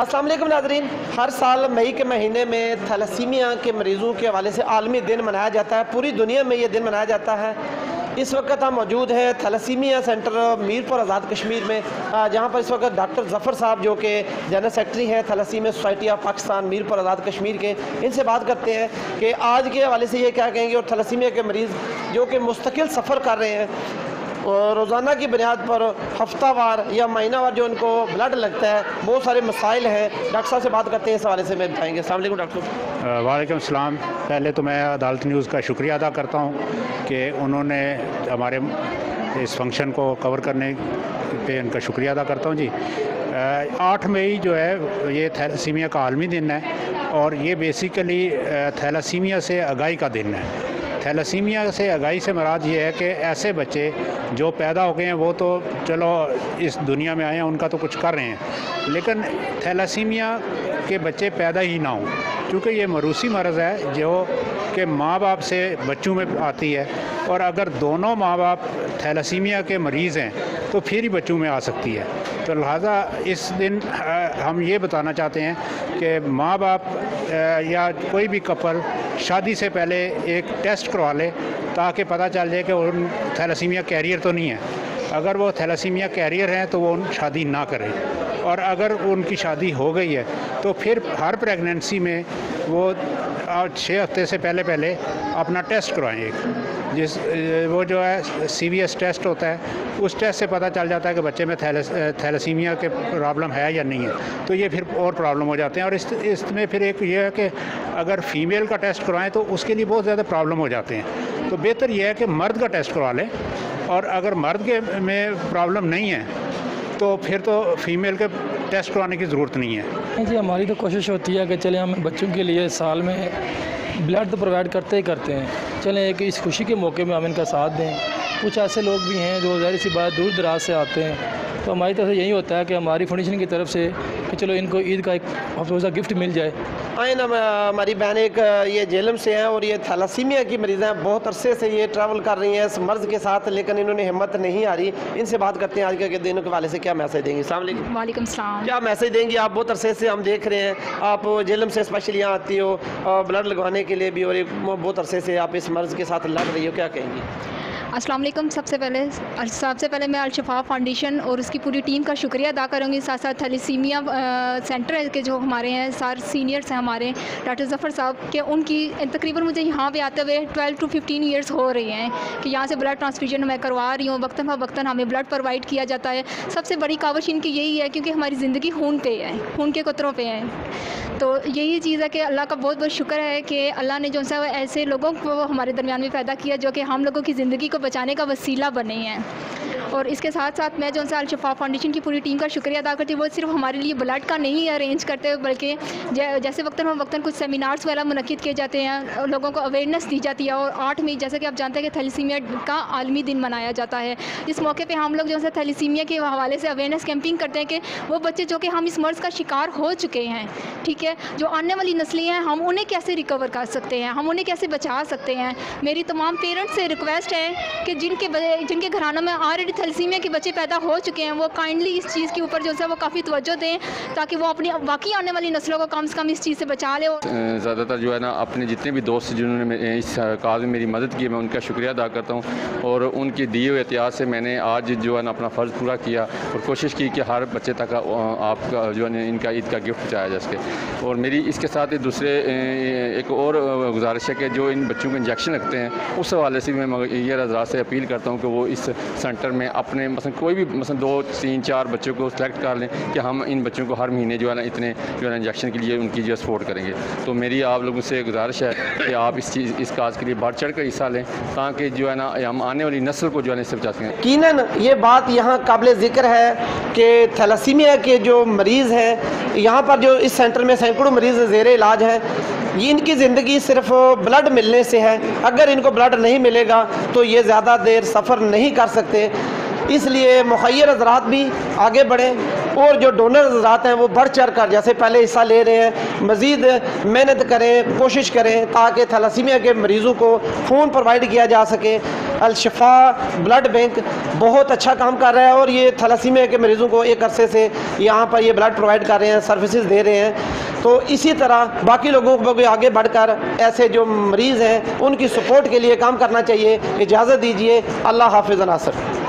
अस्सलाम वालेकुम नाज़रीन। हर साल मई के महीने में थैलेसीमिया के मरीज़ों के हवाले से आलमी दिन मनाया जाता है। पूरी दुनिया में ये दिन मनाया जाता है। इस वक्त हम मौजूद हैं थैलेसीमिया सेंटर मीरपुर आज़ाद कश्मीर में, जहाँ पर इस वक्त डॉक्टर ज़फ़र साहब जो कि जनरल सेक्रेटरी हैं thalassemia society of Pakistan Mirpur Azad Kashmir के, इनसे बात करते हैं कि आज के हवाले से ये क्या कहेंगे। और थैलेसीमिया के मरीज़ जो कि मुस्तकिल सफ़र कर रहे हैं और रोज़ाना की बुनियाद पर हफ्तावार या महीनावार जो उनको ब्लड लगता है, बहुत सारे मसाइल हैं। डॉक्टर साहब से बात करते हैं, इस हवाले से मैं बताएंगे। अस्सलाम वालेकुम डॉक्टर। वालेकुम सलाम। पहले तो मैं अदालत न्यूज़ का शुक्रिया अदा करता हूँ कि उन्होंने हमारे इस फंक्शन को कवर करने पे उनका शुक्रिया अदा करता हूँ जी। 8 मई जो है ये थैलेसीमिया का आलमी दिन है और ये बेसिकली थैलेसीमिया से आगाही का दिन है। थैलेसीमिया से आगाही से मुराद ये है कि ऐसे बच्चे जो पैदा हो गए हैं वो तो चलो इस दुनिया में आए हैं, उनका तो कुछ कर रहे हैं, लेकिन थैलेसीमिया के बच्चे पैदा ही ना हों, क्योंकि ये मरूसी मर्ज़ है जो कि माँ बाप से बच्चों में आती है, और अगर दोनों माँ बाप थैलेसीमिया के मरीज़ हैं तो फिर ही बच्चों में आ सकती है। तो लिहाजा इस दिन हम ये बताना चाहते हैं कि माँ बाप या कोई भी कपल शादी से पहले एक टेस्ट करवा ले ताकि पता चल जाए कि उन थैलेसीमिया कैरियर तो नहीं है। अगर वो थैलेसीमिया कैरियर हैं तो वो शादी ना करें, और अगर उनकी शादी हो गई है तो फिर हर प्रेगनेंसी में वो 6 हफ्ते से पहले अपना टेस्ट करवाएं। वो जो है CVS टेस्ट होता है, उस टेस्ट से पता चल जाता है कि बच्चे में थैलेसीमिया के प्रॉब्लम है या नहीं है। तो ये फिर और प्रॉब्लम हो जाते हैं। और इसमें फिर एक ये है कि अगर फ़ीमेल का टेस्ट करवाएं तो उसके लिए बहुत ज़्यादा प्रॉब्लम हो जाते हैं। तो बेहतर ये है कि मर्द का टेस्ट करवा लें, और अगर मर्द के में प्रॉब्लम नहीं है तो फिर तो फीमेल के टेस्ट करवाने की ज़रूरत नहीं है जी। हमारी तो कोशिश होती है कि चले हम बच्चों के लिए साल में ब्लड तो प्रोवाइड करते ही करते हैं। चलें एक इस खुशी के मौके में हम इनका साथ दें। कुछ ऐसे लोग भी हैं जो ज़ाहिर सी बात दूर दराज से आते हैं, तो हमारी तरफ से यही होता है कि हमारी फाउंडेशन की तरफ से कि चलो इनको ईद का एक अफरोज़ा गिफ्ट मिल जाए। आए ना, हमारी बहन एक ये जेलम से हैं और ये थैलेसीमिया की मरीज़ हैं। बहुत अरसे से ये ट्रैवल कर रही हैं इस मर्ज़ के साथ, लेकिन इन्होंने हिम्मत नहीं आ रही। इनसे बात करते हैं आज के दिनों के वाले से क्या मैसेज देंगी। अस्सलाम वालेकुम। वालेकुम सलाम। क्या मैसेज देंगी आप? बहुत अरसे से हम देख रहे हैं आप जेलम से स्पेशली यहाँ आती हो ब्लड लगवाने के लिए भी, और बहुत अरसे से आप इस मर्ज़ के साथ लड़ रही हो, क्या कहेंगी? अस्सलाम वालेकुम। सबसे पहले मैं अल-शफा फाउंडेशन और उसकी पूरी टीम का शुक्रिया अदा करूँगी। साथ साथ थैलेसीमिया सेंटर के जो हमारे हैं सारे सीनियर्स हैं हमारे डॉक्टर ज़फ़र साहब के, उनकी तकरीबन मुझे यहाँ पे आते हुए 12 to 15 ईयर्स हो रही हैं कि यहाँ से ब्लड ट्रांसफ्यूजन मैं करवा रही हूँ। वक्तन फ़वक्तन हमें ब्लड प्रोवाइड किया जाता है। सबसे बड़ी काविश इनकी यही है क्योंकि हमारी ज़िंदगी खून पे है, खून के कतरों पे है। तो यही चीज़ है कि अल्लाह का बहुत बहुत शुक्र है कि अल्लाह ने जो सा ऐसे लोगों को हमारे दरमियान में पैदा किया जो कि हम लोगों की ज़िंदगी को बचाने का वसीला बने हैं। और इसके साथ साथ मैं जो अल शफा फाउंडेशन की पूरी टीम का शुक्रिया अदा करती हूँ। वो सिर्फ हमारे लिए ब्लड का नहीं अरेंज करते, बल्कि जैसे वक्तन कुछ सेमिनार्स वगैरह मुनक्किद किए जाते हैं, लोगों को अवेयरनेस दी जाती है। और 8 मई जैसे कि आप जानते हैं कि थैलेसीमिया का आलमी दिन मनाया जाता है। इस मौके पर हम लोग जो है थैलेसीमिया के हवाले से अवेयरनेस कैंपिंग करते हैं कि वो बच्चे जो कि हम इस मर्ज़ का शिकार हो चुके हैं, ठीक है, जो आने वाली नस्लें हैं, हम उन्हें कैसे रिकवर कर सकते हैं, हम उन्हें कैसे बचा सकते हैं। मेरी तमाम पेरेंट्स से रिक्वेस्ट है कि जिनके घरानों में ऑलरेडी थैलेसीमिया के बच्चे पैदा हो चुके हैं, वो काइंडली इस चीज़ के ऊपर जो है वो काफ़ी तवज्जो दें ताकि वो अपनी बाकी आने वाली नस्लों को कम से कम इस चीज़ से बचा ले। ज़्यादातर जो है ना अपने जितने भी दोस्त जिन्होंने इस काज में मेरी मदद की, मैं उनका शुक्रिया अदा करता हूँ। और उनकी दिए हुए एहतियात से मैंने आज जो है ना अपना फ़र्ज़ पूरा किया और कोशिश की कि हर बच्चे तक आपका जो है इनका ईद का गिफ्ट पहुँचाया जा सके। और मेरी इसके साथ दूसरे एक और गुजारिश है कि जो इन बच्चों को इंजेक्शन लगते हैं उस हवाले से भी मैं ये हज़रात से अपील करता हूँ कि वो इस सेंटर में अपने मसलन कोई भी मसलन 2, 3, 4 बच्चों को सेलेक्ट कर लें कि हम इन बच्चों को हर महीने जो है ना इतने जो है ना इंजेक्शन के लिए उनकी जो सपोर्ट करेंगे। तो मेरी आप लोगों से गुजारिश है कि आप इस काज के लिए बढ़ चढ़ कर हिस्सा लें ताकि जो है ना हम आने वाली नस्ल को जो है ना इससे बचा सकें। यकीनन ये बात यहाँ काबिल ज़िक्र है कि थैलेसीमिया के जो मरीज़ हैं यहाँ पर, जो इस सेंटर में सैकड़ों मरीज़ ज़ेरे इलाज हैं, ये इनकी ज़िंदगी सिर्फ ब्लड मिलने से है। अगर इनको ब्लड नहीं मिलेगा तो ये ज़्यादा देर सफ़र नहीं कर सकते। इसलिए मुखैर हज़रात भी आगे बढ़ें और जो डोनर हज़रात हैं वो बढ़ चढ़ कर जैसे पहले हिस्सा ले रहे हैं मज़ीद मेहनत करें, कोशिश करें ताकि थैलेसीमिया के मरीज़ों को खून प्रोवाइड किया जा सके। अल-शिफा ब्लड बैंक बहुत अच्छा काम कर रहा है और ये थैलेसीमिया के मरीज़ों को एक अरसे से यहाँ पर ये ब्लड प्रोवाइड कर रहे हैं, सर्विसेज दे रहे हैं। तो इसी तरह बाकी लोगों को भी आगे बढ़कर ऐसे जो मरीज़ हैं उनकी सपोर्ट के लिए काम करना चाहिए। इजाज़त दीजिए। अल्लाह हाफ़िज़ नासिर।